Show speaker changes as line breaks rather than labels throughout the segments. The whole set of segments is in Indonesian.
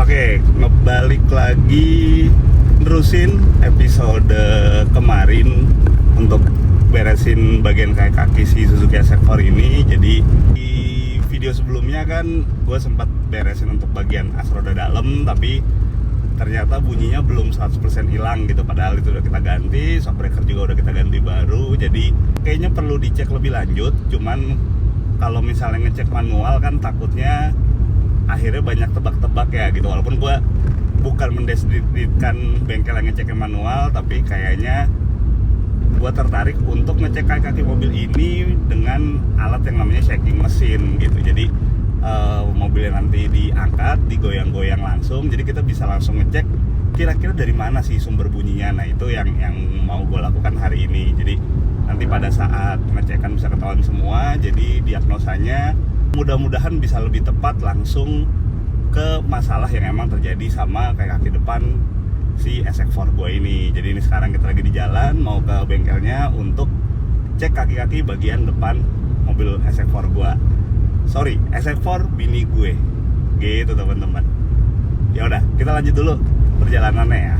Oke, ngebalik lagi nerusin episode kemarin untuk beresin bagian kayak kaki si Suzuki SX4 ini. Jadi di video sebelumnya kan gue sempat beresin untuk bagian as roda dalam, tapi ternyata bunyinya belum 100% hilang gitu. Padahal itu udah kita ganti, shock breaker juga udah kita ganti baru. Jadi kayaknya perlu dicek lebih lanjut. Cuman kalau misalnya ngecek manual kan takutnya akhirnya banyak tebak-tebak ya gitu. Walaupun gue bukan mendeskripsikan bengkel yang ngeceknya manual, tapi kayaknya gue tertarik untuk ngecek kaki mobil ini dengan alat yang namanya shaking mesin gitu. Jadi mobilnya nanti diangkat, digoyang-goyang langsung, jadi kita bisa langsung ngecek kira-kira dari mana sih sumber bunyinya. Nah itu yang mau gue lakukan hari ini. Jadi nanti pada saat ngecekan bisa ketahuan semua, jadi diagnosanya mudah-mudahan bisa lebih tepat langsung ke masalah yang emang terjadi sama kayak kaki depan si SX4 gue ini. Jadi ini sekarang kita lagi di jalan mau ke bengkelnya untuk cek kaki-kaki bagian depan mobil SX4 gue. Sorry, SX4 bini gue. Gitu teman-teman. Ya udah, kita lanjut dulu perjalanannya ya.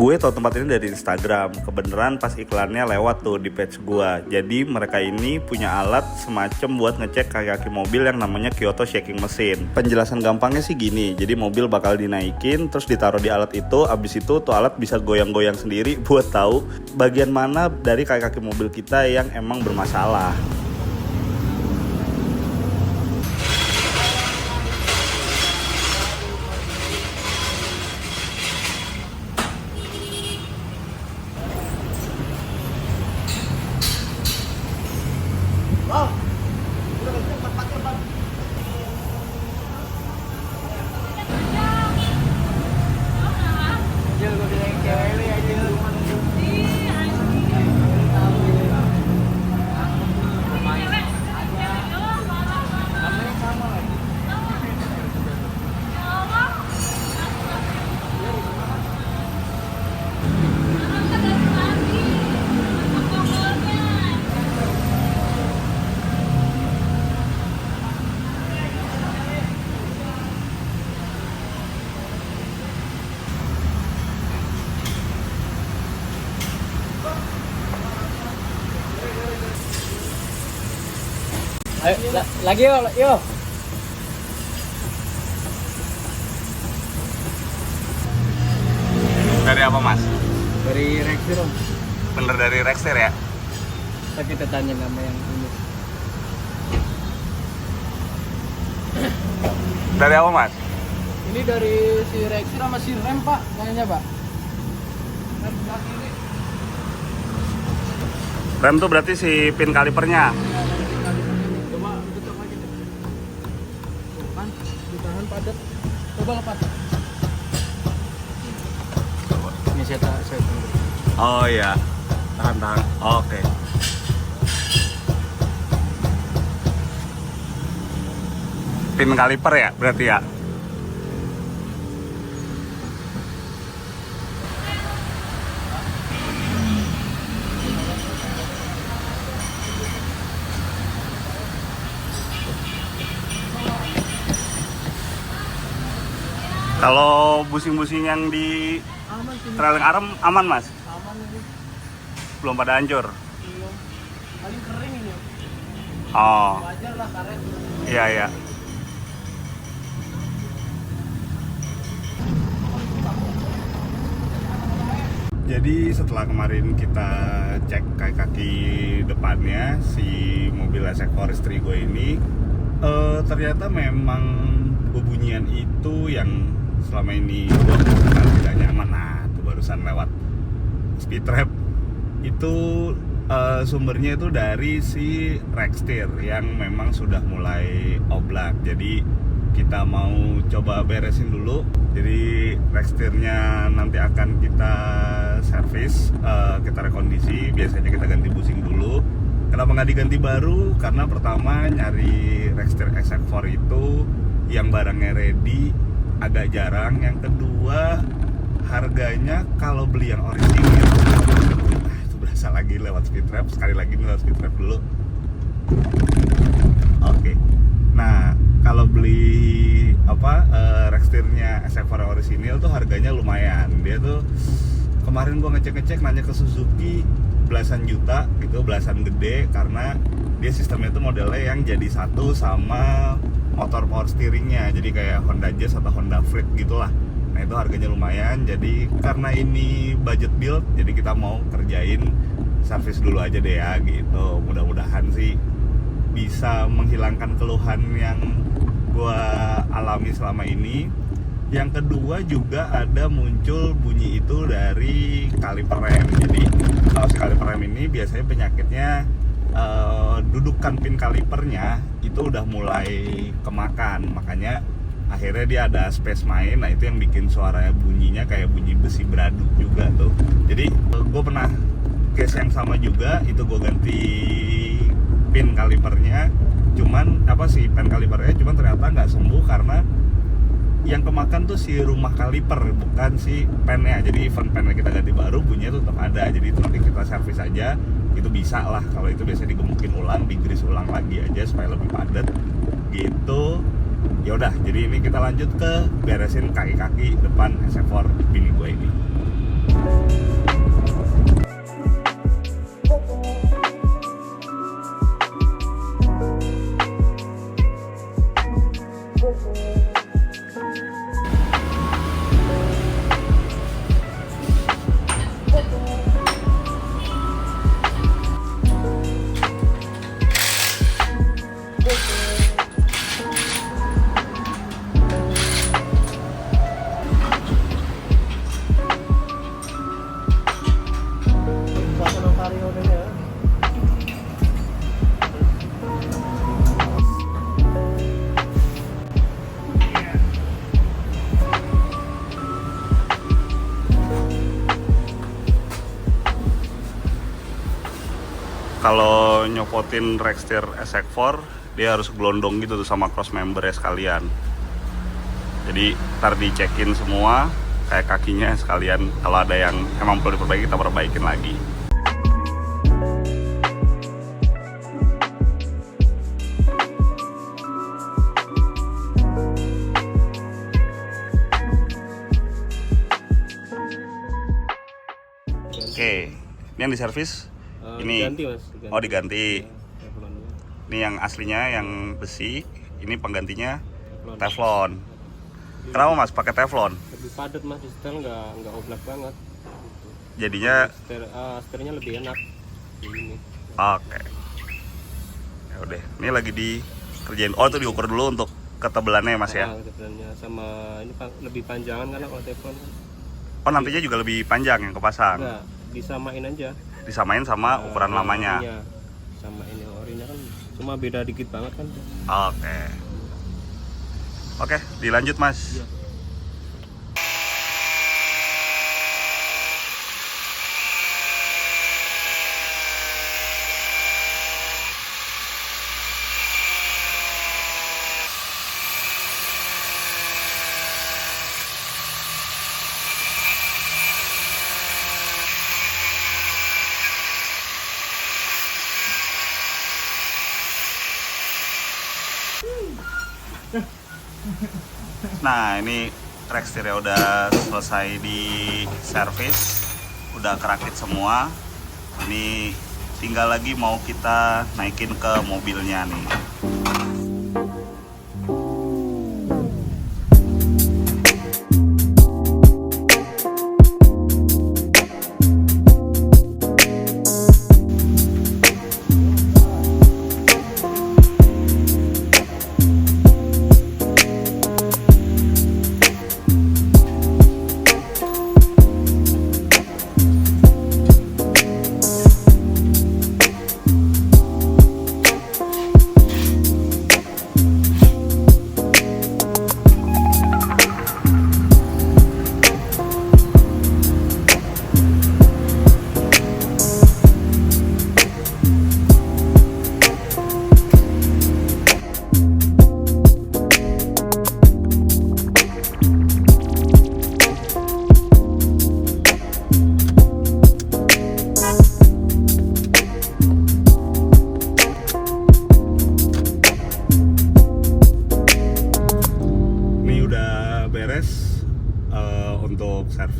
Gue tau tempat ini dari Instagram, kebenaran pas iklannya lewat tuh di page gue. Jadi mereka ini punya alat semacam buat ngecek kaki-kaki mobil yang namanya Kyoto Shaking Machine. Penjelasan gampangnya sih gini, jadi mobil bakal dinaikin, terus ditaruh di alat itu, abis itu tuh alat bisa goyang-goyang sendiri buat tahu bagian mana dari kaki-kaki mobil kita yang emang bermasalah.
Ayo, lagi yuk.
Dari apa mas?
Dari Rexir om.
Bener dari Rexter ya?
Kita tanya nama yang ini.
Dari apa mas?
Ini dari si Rexir sama si Rem pak, kayaknya pak. Rem sebelah kiri.
Rem tuh berarti si pin kalipernya.
Coba tutup lagi deh. Tuh kan, ditahan padat. Coba lepas. Ini saya tunggu.
Oh iya, tahan. Oke. Pin kaliper ya berarti ya? Kalau busing-busing yang di
Aman sini.
trailing arm aman mas?
Aman ini.
Belum pada hancur?
Belum. Paling kering ini.
Oh,
Wajar lah karet.
iya. Jadi setelah kemarin kita cek kaki depannya si mobil SX4 istri gue ini, ternyata memang bebunyian itu yang selama ini gue rasakan tidak nyaman. Nah, itu barusan lewat speed trap itu sumbernya itu dari si Rextir yang memang sudah mulai oblak. Jadi kita mau coba beresin dulu. Jadi Rextirnya nanti akan kita servis, kita rekondisi. Biasanya kita ganti busing dulu. Kenapa nggak diganti baru? Karena pertama nyari Rextir SF4 itu yang barangnya ready agak jarang. Yang kedua harganya kalau beli yang orisinil, berasa lagi lewat speed trap. Sekali lagi nih lewat speed trap dulu. Oke. Nah, kalau beli Rextirnya SF4 orisinil tuh harganya lumayan. Dia tuh kemarin gua ngecek nanya ke Suzuki belasan juta gitu, belasan gede, karena dia sistemnya tuh modelnya yang jadi satu sama motor power steeringnya. Jadi kayak Honda Jazz atau Honda Freed gitulah. Nah itu harganya lumayan. Jadi karena ini budget build, jadi kita mau kerjain servis dulu aja deh ya gitu. Mudah-mudahan sih bisa menghilangkan keluhan yang gua alami selama ini. Yang kedua juga ada muncul bunyi itu dari kaliper rem. Jadi kalau si kaliper rem ini biasanya penyakitnya dudukan pin kalipernya itu udah mulai kemakan. Makanya akhirnya dia ada space main. Nah itu yang bikin suaranya bunyinya kayak bunyi besi beraduk juga tuh. Jadi gue pernah case yang sama juga, itu gue ganti pin kalipernya, cuman pin kalipernya cuman ternyata nggak sembuh karena yang kemakan tuh si rumah kaliper, bukan si pennya. Jadi even pennya kita ganti baru, bunyinya tuh tetap ada. Jadi itu nanti kita servis aja, itu bisa lah. Kalau itu biasanya digemukin ulang, digrease ulang lagi aja supaya lebih padat gitu. Ya udah, jadi ini kita lanjut ke beresin kaki-kaki depan SF4 bini gue ini. Kalau nyopotin Rextir SF4, dia harus gelondong gitu tuh sama cross member ya sekalian. Jadi ntar dicekin semua, kayak kakinya sekalian. Kalau ada yang emang perlu diperbaiki, kita perbaikin lagi. Oke, ini yang diservis. Ini
diganti, Mas.
Oh diganti.
Ya, teflonnya.
Ini yang aslinya yang besi, ini penggantinya teflon. Kenapa Mas pakai teflon?
Lebih padat Mas, setel nggak oblak banget.
Jadinya
Setirnya lebih enak. Ini.
oke. Ya udah, ini lagi dikerjain. Oh itu diukur dulu untuk ketebalannya Mas ya.
Ketebalannya sama ini lebih panjangan karena kalau teflon kan.
Oh nantinya juga lebih panjang yang kepasang.
Enggak, disamain aja.
Disamain sama ukuran lamanya.
Iya. Sama ini orinya kan cuma beda dikit banget kan.
Oke. Oke, dilanjut Mas.
Iya.
Nah ini Rextirnya udah selesai di servis, udah kerakit semua. Ini tinggal lagi mau kita naikin ke mobilnya nih.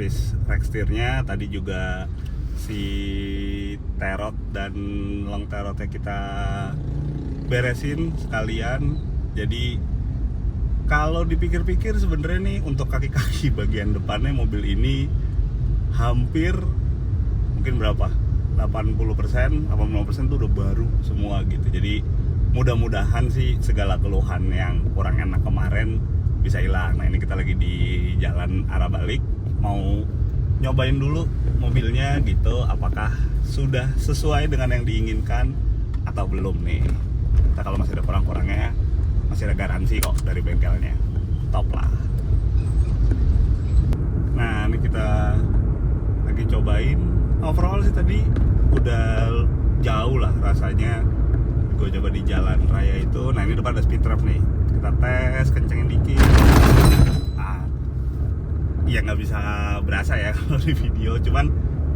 servis rekstirnya. Tadi juga si terot dan long terotnya kita beresin sekalian. Jadi kalau dipikir-pikir sebenarnya nih untuk kaki-kaki bagian depannya mobil ini hampir mungkin berapa? 80%, 80% tuh udah baru semua gitu. Jadi mudah-mudahan sih segala keluhan yang kurang enak kemarin bisa hilang. Nah ini kita lagi di jalan arah balik, mau nyobain dulu mobilnya gitu, apakah sudah sesuai dengan yang diinginkan atau belum nih. Kita kalau masih ada kurang-kurangnya, masih ada garansi kok dari bengkelnya, top lah. Nah ini kita lagi cobain. Overall sih tadi udah jauh lah rasanya gue coba di jalan raya itu. Nah ini depan ada speed trap nih, kita tes kencengin dikit. Nah, ya nggak bisa berasa ya kalau di video, cuman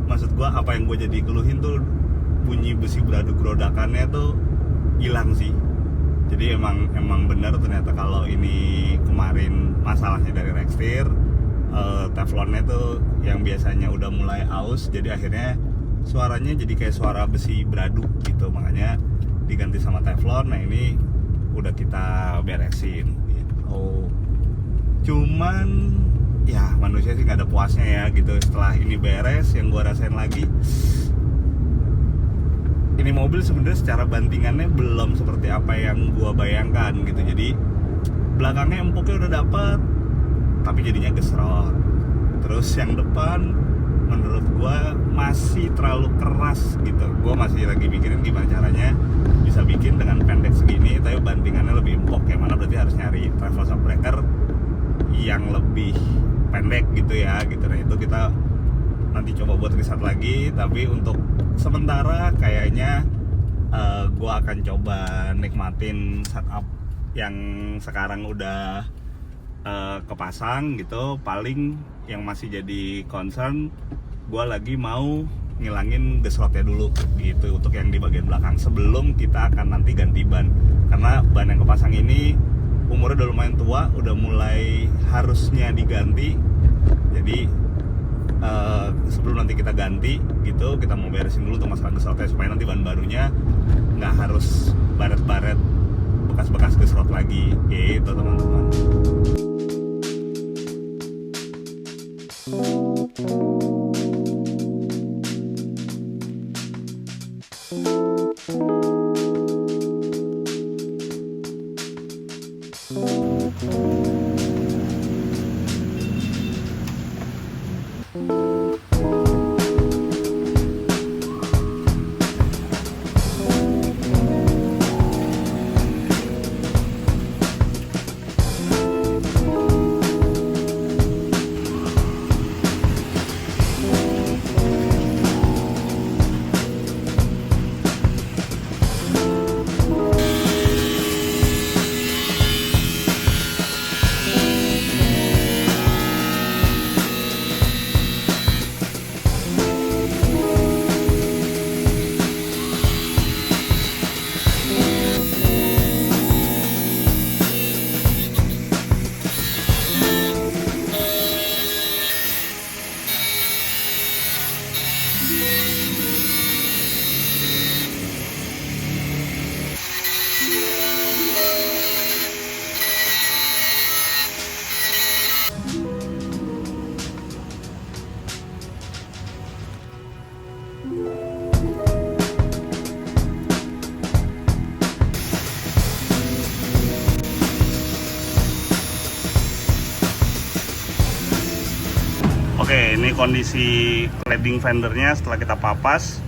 maksud gue apa yang gue jadi keluhin tuh bunyi besi beraduk-gerodakannya tuh hilang sih. Jadi emang benar ternyata kalau ini kemarin masalahnya dari rekstir, teflonnya tuh yang biasanya udah mulai aus, jadi akhirnya suaranya jadi kayak suara besi beraduk gitu, makanya diganti sama teflon. Nah ini udah kita beresin gitu. Cuman ya manusia sih nggak ada puasnya ya gitu. Setelah ini beres, yang gua rasain lagi, ini mobil sebenarnya secara bantingannya belum seperti apa yang gua bayangkan gitu. Jadi belakangnya empuknya udah dapet, tapi jadinya gesrot. Terus yang depan menurut gua masih terlalu keras gitu. Gua masih lagi mikirin gimana caranya bisa bikin dengan pendek segini tapi bantingannya lebih empuk. Yang mana berarti harus nyari travel shockbreaker yang lebih pendek gitu ya gitu. Nah itu kita nanti coba buat riset lagi. Tapi untuk sementara kayaknya gua akan coba nikmatin setup yang sekarang udah kepasang gitu. Paling yang masih jadi concern, gue lagi mau ngilangin gesrotnya dulu gitu untuk yang di bagian belakang sebelum kita akan nanti ganti ban. Karena ban yang kepasang ini umurnya udah lumayan tua, udah mulai harusnya diganti. Jadi sebelum nanti kita ganti gitu, kita mau beresin dulu tuh masalah gesrotnya supaya nanti ban barunya nggak harus baret-baret bekas-bekas gesrot lagi gitu teman-teman. Oke, ini kondisi cladding fendernya setelah kita papas.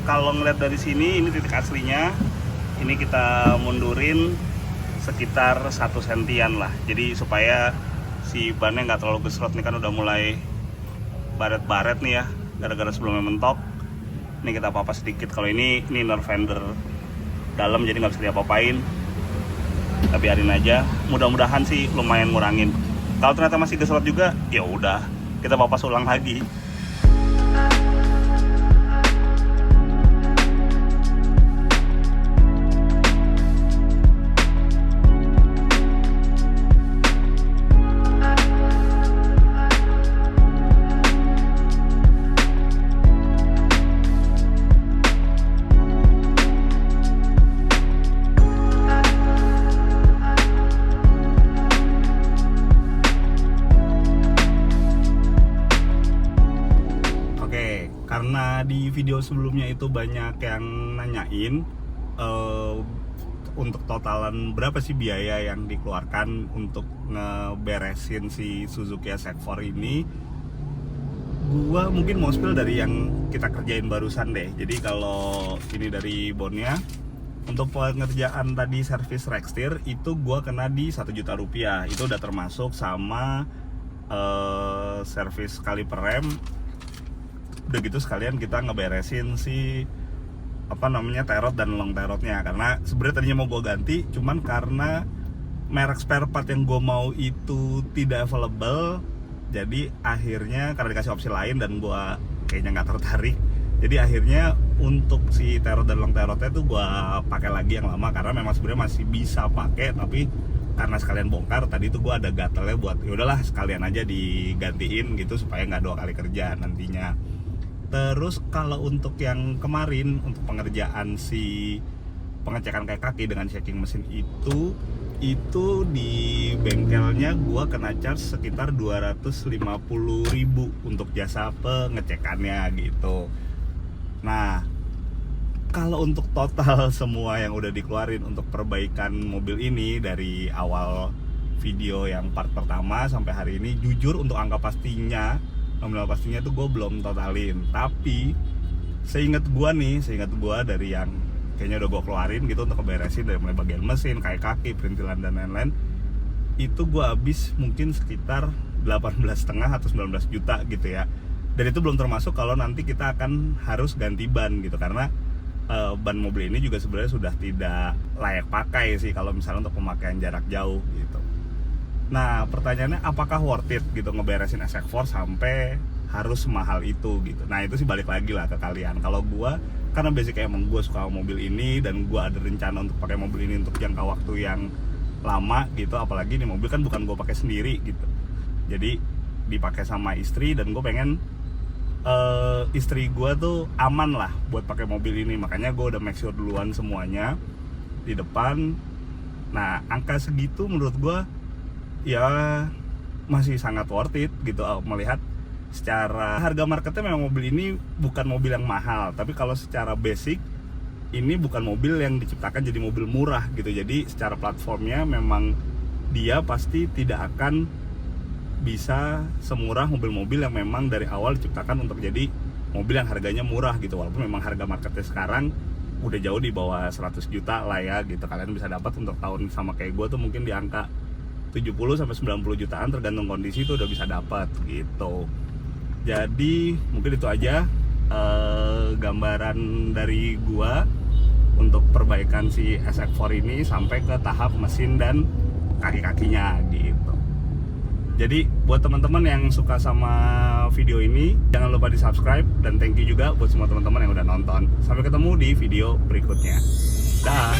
Kalau ngeliat dari sini, ini titik aslinya. Ini kita mundurin sekitar 1 sentian lah. Jadi supaya si bannya nggak terlalu gesrot. Nih kan udah mulai baret-baret nih ya, gara-gara sebelumnya mentok. Ini kita papas sedikit. Kalau ini inner fender dalam, jadi nggak bisa diapa-apain. Kita biarin aja. Mudah-mudahan sih lumayan ngurangin. Kalau ternyata masih gesrot juga, ya udah kita papas ulang lagi. video sebelumnya itu banyak yang nanyain untuk totalan berapa sih biaya yang dikeluarkan untuk ngeberesin si Suzuki SX4 ini. Gua mungkin mau spill dari yang kita kerjain barusan deh. Jadi kalau ini dari bonnya, untuk pengerjaan tadi servis rekstir itu gua kena di 1 juta rupiah. Itu udah termasuk sama servis kaliper rem. Udah gitu sekalian kita ngeberesin si terot dan long terotnya, karena sebenarnya tadinya mau gue ganti, cuman karena merek spare part yang gue mau itu tidak available, jadi akhirnya karena dikasih opsi lain dan gue kayaknya nggak tertarik, jadi akhirnya untuk si terot dan long terotnya tuh gue pakai lagi yang lama, karena memang sebenarnya masih bisa pakai, tapi karena sekalian bongkar tadi tuh gue ada gatelnya buat yaudahlah sekalian aja digantiin gitu supaya nggak 2 kali kerja nantinya. Terus kalau untuk yang kemarin, untuk pengerjaan si pengecekan kayak kaki dengan checking mesin itu di bengkelnya gua kena charge sekitar 250.000 untuk jasa pengecekannya gitu. Nah, kalau untuk total semua yang udah dikeluarin untuk perbaikan mobil ini dari awal video yang part pertama sampai hari ini, jujur untuk angka pastinya, nominal pastinya tuh gue belum totalin, tapi seingat gue dari yang kayaknya udah gue keluarin gitu untuk keberesin, dari mulai bagian mesin, kayak kaki, perintilan dan lain-lain, itu gue habis mungkin sekitar 18,5 atau 19 juta gitu ya. Dan itu belum termasuk kalau nanti kita akan harus ganti ban gitu, karena ban mobil ini juga sebenarnya sudah tidak layak pakai sih kalau misalnya untuk pemakaian jarak jauh gitu. Nah, pertanyaannya apakah worth it gitu ngeberesin SX4 sampai harus semahal itu gitu. Nah, itu sih balik lagi lah ke kalian. Kalau gua, karena basicnya emang gua suka mobil ini dan gua ada rencana untuk pakai mobil ini untuk jangka waktu yang lama gitu, apalagi ini mobil kan bukan gua pakai sendiri gitu. Jadi dipakai sama istri dan gua pengen istri gua tuh aman lah buat pakai mobil ini. Makanya gua udah make sure duluan semuanya di depan. Nah, angka segitu menurut gua ya masih sangat worth it gitu, melihat secara harga marketnya memang mobil ini bukan mobil yang mahal, tapi kalau secara basic ini bukan mobil yang diciptakan jadi mobil murah gitu. Jadi secara platformnya memang dia pasti tidak akan bisa semurah mobil-mobil yang memang dari awal diciptakan untuk jadi mobil yang harganya murah gitu, walaupun memang harga marketnya sekarang udah jauh di bawah 100 juta lah ya gitu. Kalian bisa dapat untuk tahun sama kayak gue tuh mungkin di angka 70-90 jutaan tergantung kondisi itu udah bisa dapat gitu. Jadi mungkin itu aja gambaran dari gua untuk perbaikan si SX4 ini sampai ke tahap mesin dan kaki-kakinya gitu. Jadi buat teman-teman yang suka sama video ini, jangan lupa di subscribe, dan thank you juga buat semua teman-teman yang udah nonton. Sampai ketemu di video berikutnya. Dah.